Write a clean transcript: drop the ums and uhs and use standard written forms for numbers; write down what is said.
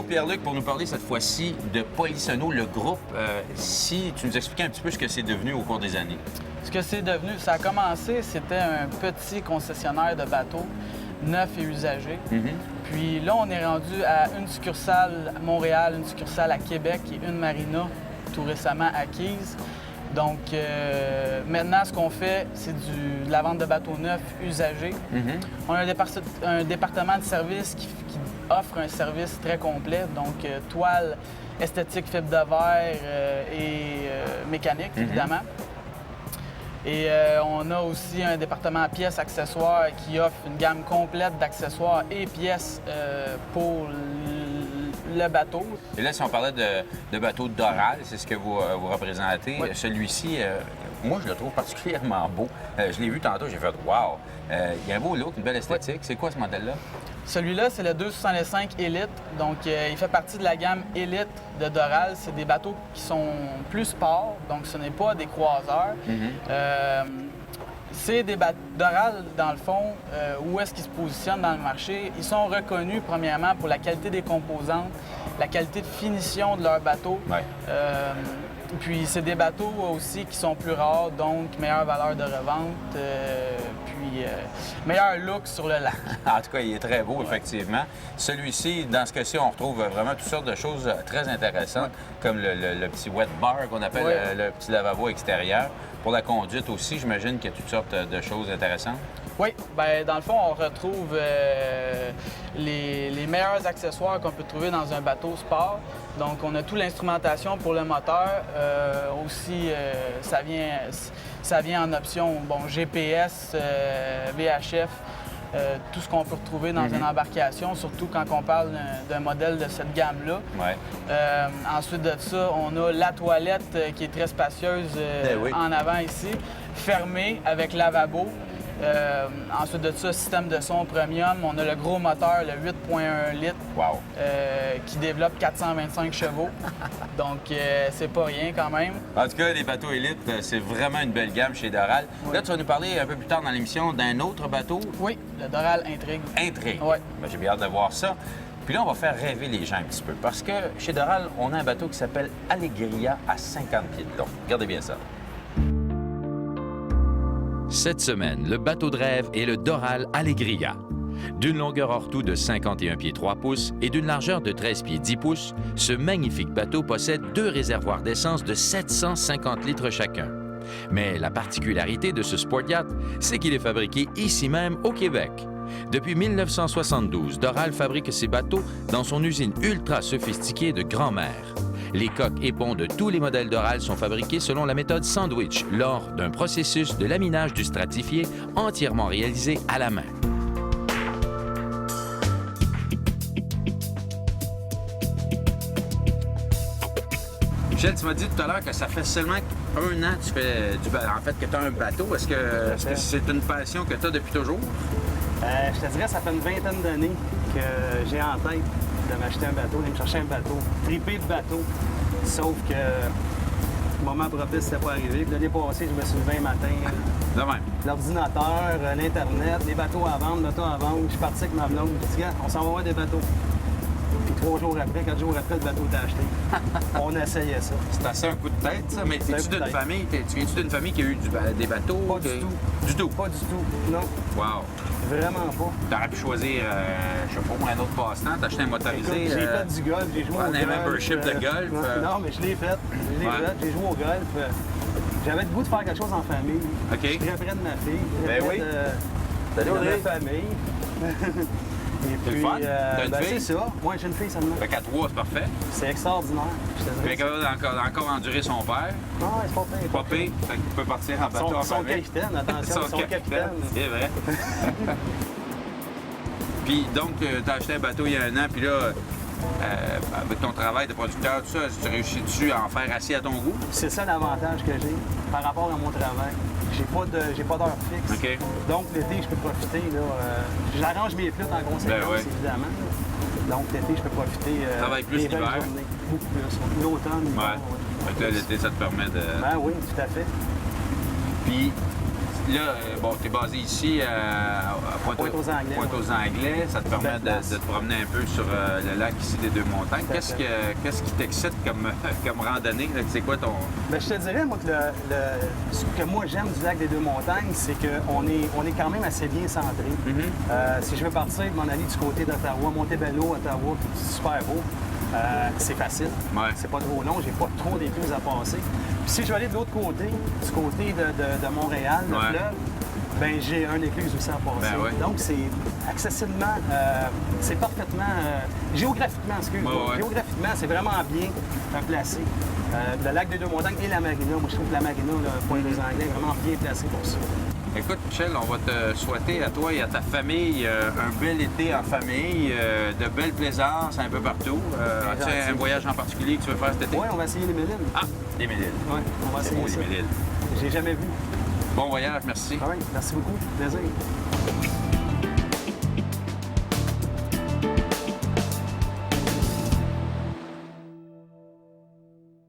retrouve Pierre-Luc pour nous parler cette fois-ci de Polissono, le groupe. Si tu nous expliquais un petit peu ce que c'est devenu au cours des années. Ce que c'est devenu, ça a commencé, c'était un petit concessionnaire de bateaux neufs et usagés. Puis là, on est rendu à une succursale à Montréal, une succursale à Québec et une marina tout récemment acquise. Donc maintenant, ce qu'on fait, c'est de la vente de bateaux neufs usagés. On a un département de service qui offre un service très complet, donc toile, esthétique, fibre de verre et mécanique, évidemment. Et on a aussi un département pièces, accessoires qui offre une gamme complète d'accessoires et pièces pour le bateau. Et là, si on parlait de bateau Doral, c'est ce que vous représentez. Oui. Celui-ci, moi, je le trouve particulièrement beau. Je l'ai vu tantôt, j'ai fait « wow ». Il y a un beau look, une belle esthétique. C'est quoi ce modèle-là? Celui-là, c'est le 265 Elite. Donc, il fait partie de la gamme Elite de Doral. C'est des bateaux qui sont plus sport, donc ce n'est pas des croiseurs. C'est des bateaux Doral, dans le fond, où est-ce qu'ils se positionnent dans le marché. Ils sont reconnus, premièrement, pour la qualité des composantes, la qualité de finition de leurs bateaux. Ouais. Puis c'est des bateaux aussi qui sont plus rares, donc meilleure valeur de revente, puis meilleur look sur le lac. En tout cas, il est très beau, effectivement. Celui-ci, dans ce cas-ci, on retrouve vraiment toutes sortes de choses très intéressantes, comme le petit wet bar qu'on appelle le petit lavabo extérieur. Pour la conduite aussi, j'imagine qu'il y a toutes sortes de choses intéressantes. Oui, bien, dans le fond, on retrouve les meilleurs accessoires qu'on peut trouver dans un bateau sport. Donc, on a toute l'instrumentation pour le moteur. Aussi, ça vient en option, bon, GPS, VHF, tout ce qu'on peut retrouver dans une embarcation, surtout quand on parle d'un modèle de cette gamme-là. Ouais. Ensuite de ça, on a la toilette qui est très spacieuse en avant ici, fermée avec lavabo. Ensuite de ça, système de son premium. On a le gros moteur, le 8.1 litres, Wow. qui développe 425 chevaux. Donc, c'est pas rien quand même. En tout cas, les bateaux élites, c'est vraiment une belle gamme chez Doral. Oui. Là, tu vas nous parler un peu plus tard dans l'émission d'un autre bateau, Oui, le Doral Intrigue. Intrigue. Ouais. Ben, j'ai bien hâte de voir ça. Puis là, on va faire rêver les gens un petit peu. Parce que chez Doral, on a un bateau qui s'appelle Allegria à 50 pieds de long. Regardez bien ça. Cette semaine, le bateau de rêve est le Doral Allegria. D'une longueur hors tout de 51 pieds 3 pouces et d'une largeur de 13 pieds 10 pouces, ce magnifique bateau possède deux réservoirs d'essence de 750 litres chacun. Mais la particularité de ce sport yacht, c'est qu'il est fabriqué ici même au Québec. Depuis 1972, Doral fabrique ses bateaux dans son usine ultra sophistiquée de Grand-Mère. Les coques et ponts de tous les modèles Doral sont fabriqués selon la méthode sandwich lors d'un processus de laminage du stratifié entièrement réalisé à la main. Michel, tu m'as dit tout à l'heure que ça fait seulement un an que tu fais que tu as un bateau. Est-ce que c'est une passion que tu as depuis toujours? Je te dirais, ça fait une vingtaine d'années que j'ai en tête de m'acheter un bateau, de me chercher un bateau, triper de bateau. Sauf que le moment propice, c'était pas arrivé. Puis l'année passée, je me suis levé un matin. De même. L'ordinateur, l'Internet, les bateaux à vendre, l'auto à vendre. Je suis parti avec ma blonde. Je dis, gars, on s'en va voir des bateaux. Puis 3 jours après, 4 jours après, le bateau était acheté. On essayait ça. C'est assez un coup de tête, ça. Mais C'est un tu coup de tête. viens-tu d'une famille qui a eu des bateaux? Pas du tout. Du tout? Pas du tout, non. Wow. Vraiment pas. T'aurais pu choisir, je sais pas, pour un autre passe-temps, t'acheter un motorisé. Écoute, j'ai fait du golf, j'ai joué au un golf. membership de golf. Non, mais je l'ai fait. J'ai joué au golf. J'avais le goût de faire quelque chose en famille. OK. Je suis très près de ma fille. Ben très oui. près Salut, de Audrey. ma famille. Et C'est le puis, fun. T'as une ben, fille? c'est ça. Moi, j'ai une fille seulement. Fait qu'à 3, c'est parfait. C'est extraordinaire. Je te Puis elle est dirais. capable encore endurer son père. Non, c'est pas pire. Pas pire. Fait qu'il peut partir en bateau en Son famille. capitaine, attention, son capitaine. C'est vrai. Puis donc, tu as acheté un bateau il y a un an, puis là, avec ton travail de producteur, tout ça, tu réussis-tu à en faire assez à ton goût? C'est ça l'avantage que j'ai par rapport à mon travail. J'ai pas d'heure fixe. OK. Donc, l'été, je peux profiter. J'arrange mes flûtes en conséquence, Ben ouais. évidemment. Donc, l'été, je peux profiter. Travaille plus des belles l'hiver. journées. Beaucoup plus. L'automne, l'hiver, Ouais. Fait que là, l'été, ça te permet de... Ben oui, tout à fait. Puis, là, bon, tu es basé ici à Pointe-aux-Anglais. Pointe-aux-Anglais. Ça te permet Belle place. de te promener un peu sur le lac ici des Deux-Montagnes. Tout à fait. Qu'est-ce qui t'excite comme randonnée? Là? C'est quoi ton... Ben, je te dirais, moi, que ce que moi j'aime du lac des Deux-Montagnes, c'est qu'on est quand même assez bien centré. Si je veux partir, m'en aller du côté d'Ottawa, Montebello, Ottawa, qui est super beau, c'est facile. Ouais. C'est pas trop long, j'ai pas trop d'écluses à passer. Puis si je veux aller de l'autre côté, du côté de Montréal, le Ouais. fleuve, ben j'ai un écluse aussi à passer. Ben ouais. Donc c'est accessiblement, c'est parfaitement, géographiquement, excuse-moi, Ouais, ouais. géographiquement, c'est vraiment bien placé. Le lac des Deux-Montagnes et la marina, moi je trouve que la marina, le point des Anglais, est vraiment bien placé pour ça. Écoute, Michel, on va te souhaiter à toi et à ta famille un bel été en famille, de belles plaisances un peu partout. As-tu un gentil. voyage en particulier que tu veux faire cet été? Oui, on va essayer les Mélines. Ah, les Mélides. Oui, on va C'est essayer beau, les ça. Mélides. J'ai jamais vu. Bon voyage, merci. Ah oui, merci beaucoup. Plaisir.